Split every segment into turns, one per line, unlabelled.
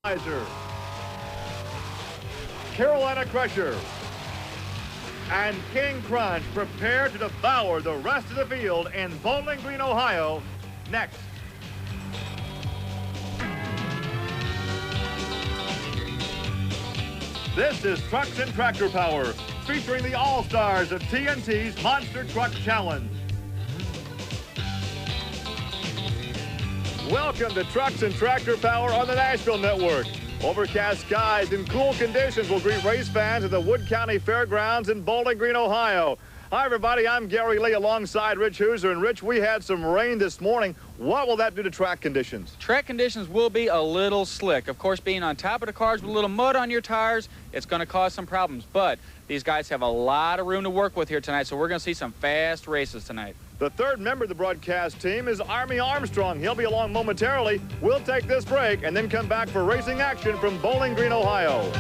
Equalizer, Carolina Crusher, and King Crunch prepare to devour the rest of the field in Bowling Green, Ohio, next. This is Trucks and Tractor Power, featuring the all-stars of TNT's Monster Truck Challenge. Welcome to Trucks and Tractor Power on the Nashville Network. Overcast skies and cool conditions will greet race fans at the Wood County Fairgrounds in Bowling Green, Ohio. Hi, everybody. I'm Gary Lee alongside Rich Hooser. And, Rich, we had some rain this morning. What will that do to track conditions?
Track conditions will be a little slick. Of course, being on top of the cars with a little mud on your tires, it's going to cause some problems. But these guys have a lot of room to work with here tonight, so we're going to see some fast races tonight. The third member of the broadcast team is Army Armstrong. He'll be along momentarily. We'll take this break and then come back for racing action from Bowling Green, Ohio.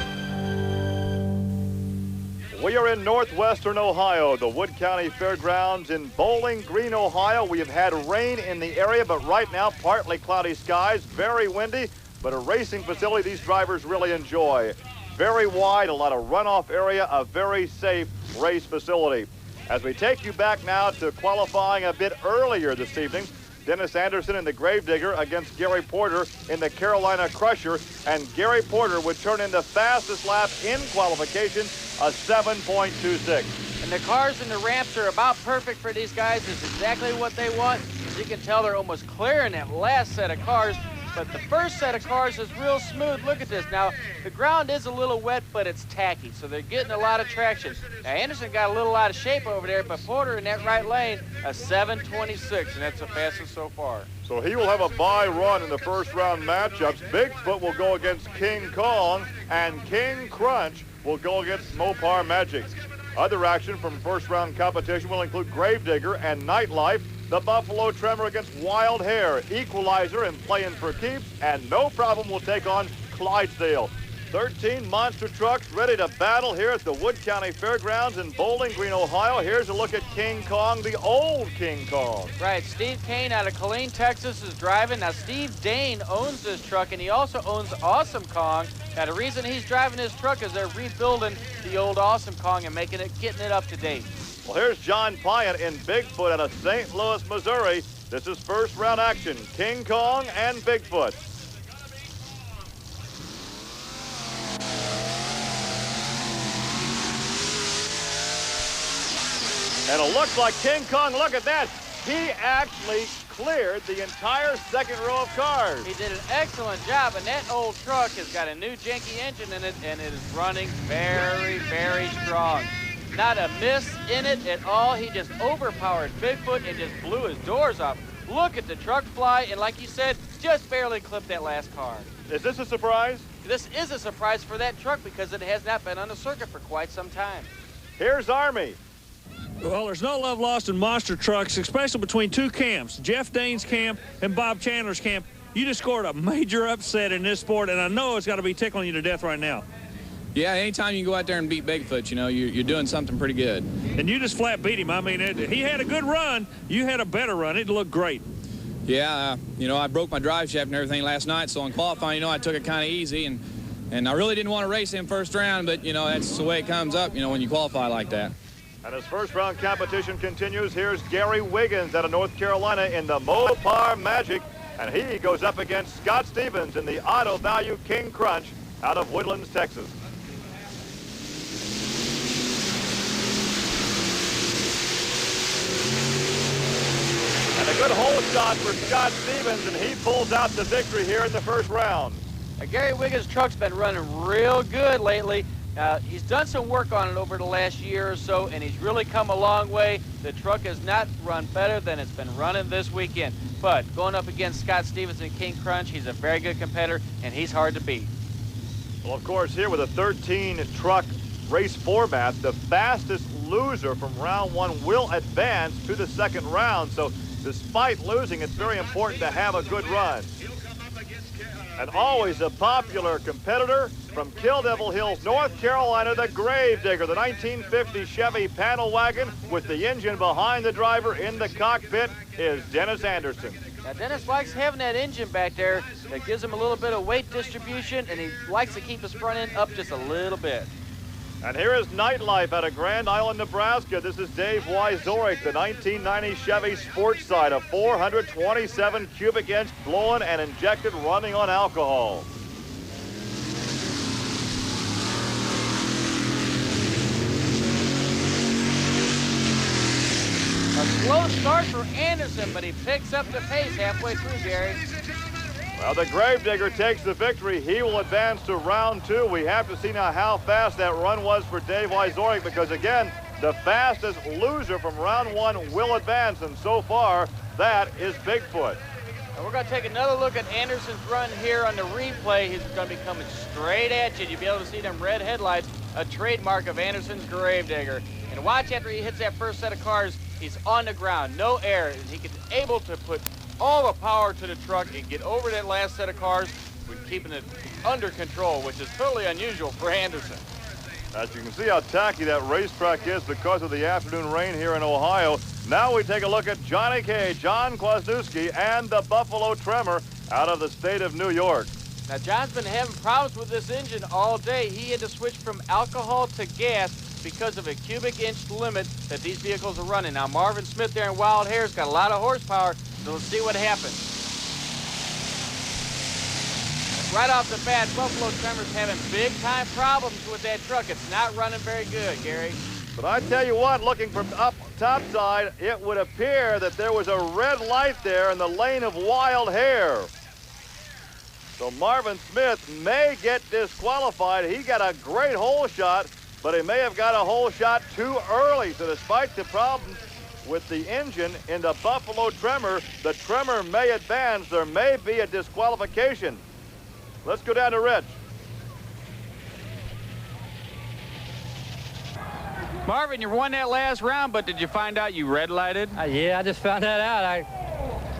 We are in northwestern Ohio, the Wood County Fairgrounds in Bowling Green, Ohio. We have had rain in the area, but right now partly cloudy skies, very windy, but a racing facility these drivers really enjoy. Very wide, a lot of runoff area, a very safe race facility. As we take you back now to qualifying a bit earlier this evening, Dennis Anderson in the Gravedigger against Gary Porter in the Carolina Crusher, and Gary Porter would turn in the fastest lap in qualification, a 7.26.
And the cars and the ramps are about perfect for these guys. It's exactly what they want. As you can tell, they're almost clearing that last set of cars. But the first set of cars is real smooth. Look at this. Now, the ground is a little wet, but it's tacky, so they're getting a lot of traction. Now, Anderson got a little out of shape over there, but Porter in that right lane, a 7.26, and that's the fastest so far.
So he will have a bye run in the first round matchups. Bigfoot will go against King Kong, and King Crunch will go against Mopar Magic. Other action from first round competition will include Gravedigger and Nightlife, the Buffalo Tremor against Wild Hare, Equalizer and Playing for Keeps, and No Problem will take on Clydesdale. 13 monster trucks ready to battle here at the Wood County Fairgrounds in Bowling Green, Ohio. Here's a look at King Kong, the old King Kong.
Right, Steve Kane out of Killeen, Texas is driving. Now, Steve Dane owns this truck, and he also owns Awesome Kong. Now, the reason he's driving his truck is they're rebuilding the old Awesome Kong and getting it up to date.
Well, here's John Pyatt in Bigfoot out of St. Louis, Missouri. This is first round action, King Kong and Bigfoot. And it looks like King Kong, look at that. He actually cleared the entire second row of cars.
He did an excellent job, and that old truck has got a new janky engine in it, and it is running very, very strong. Not a miss in it at all. He just overpowered Bigfoot and just blew his doors off. Look at the truck fly, and like you said, just barely clipped that last car.
Is this a surprise?
This is a surprise for that truck because it has not been on the circuit for quite some time.
Here's Army.
Well, there's no love lost in monster trucks, especially between two camps, Jeff Dane's camp and Bob Chandler's camp. You just scored a major upset in this sport, and I know it's got to be tickling you to death right now.
Yeah, anytime you can go out there and beat Bigfoot, you know, you're doing something pretty good.
And you just flat beat him. I mean, he had a good run. You had a better run. It looked great.
Yeah, you know, I broke my drive shaft and everything last night, so on qualifying, you know, I took it kind of easy, and I really didn't want to race him first round, but, you know, that's the way it comes up, you know, when you qualify like that.
And as first round competition continues, here's Gary Wiggins out of North Carolina in the Mopar Magic, and he goes up against Scott Stevens in the Auto Value King Crunch out of Woodlands, Texas. And a good hole shot for Scott Stevens, and he pulls out the victory here in the first round.
Gary Wiggins' truck's been running real good lately. He's done some work on it over the last year or so, and he's really come a long way. The truck has not run better than it's been running this weekend. But going up against Scott Stevens and King Crunch, he's a very good competitor, and he's hard to beat.
Well, of course, here with a 13-truck race format, the fastest loser from round one will advance to the second round. So despite losing, it's very important to have a good run. And always a popular competitor from Kill Devil Hills, North Carolina, the Gravedigger, the 1950 Chevy panel wagon with the engine behind the driver in the cockpit is Dennis Anderson.
Now, Dennis likes having that engine back there that gives him a little bit of weight distribution, and he likes to keep his front end up just a little bit.
And here is nightlife out of Grand Island, Nebraska. This is Dave Wyzorek, the 1990 Chevy Sports Side, a 427 cubic inch blown and injected running on alcohol.
A slow start for Anderson, but he picks up the pace halfway through, Gary.
Well, the Gravedigger takes the victory. He will advance to round 2. We have to see now how fast that run was for Dave Wyzorek, because again, the fastest loser from round 1 will advance, and so far, that is Bigfoot.
And we're going to take another look at Anderson's run here on the replay. He's going to be coming straight at you. You'll be able to see them red headlights, a trademark of Anderson's Gravedigger. And watch after he hits that first set of cars, he's on the ground, no air, and he gets able to put all the power to the truck and get over that last set of cars with keeping it under control, which is totally unusual for Anderson.
As you can see how tacky that racetrack is because of the afternoon rain here in Ohio. Now we take a look at Johnny K, John Kwasniewski, and the Buffalo Tremor out of the state of New York.
Now, John's been having problems with this engine all day. He had to switch from alcohol to gas because of a cubic inch limit that these vehicles are running. Now, Marvin Smith there in Wild Hare's got a lot of horsepower, so let's see what happens. Right off the bat, Buffalo Tremor's having big-time problems with that truck. It's not running very good, Gary.
But I tell you what, looking from up top side, it would appear that there was a red light there in the lane of Wild Hare. So Marvin Smith may get disqualified. He got a great hole shot, but he may have got a hole shot too early. So despite the problems with the engine in the Buffalo Tremor, the Tremor may advance. There may be a disqualification. Let's go down to Rich.
Marvin, you won that last round, but did you find out you red lighted?
Yeah, I just found that out.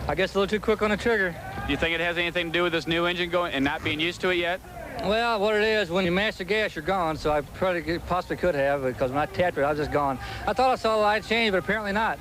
I guess a little too quick on the trigger.
Do you think it has anything to do with this new engine going and not being used to it yet?
Well, what it is, when you mash the gas, you're gone, so I probably possibly could have, because when I tapped it, I was just gone. I thought I saw the light change, but apparently not.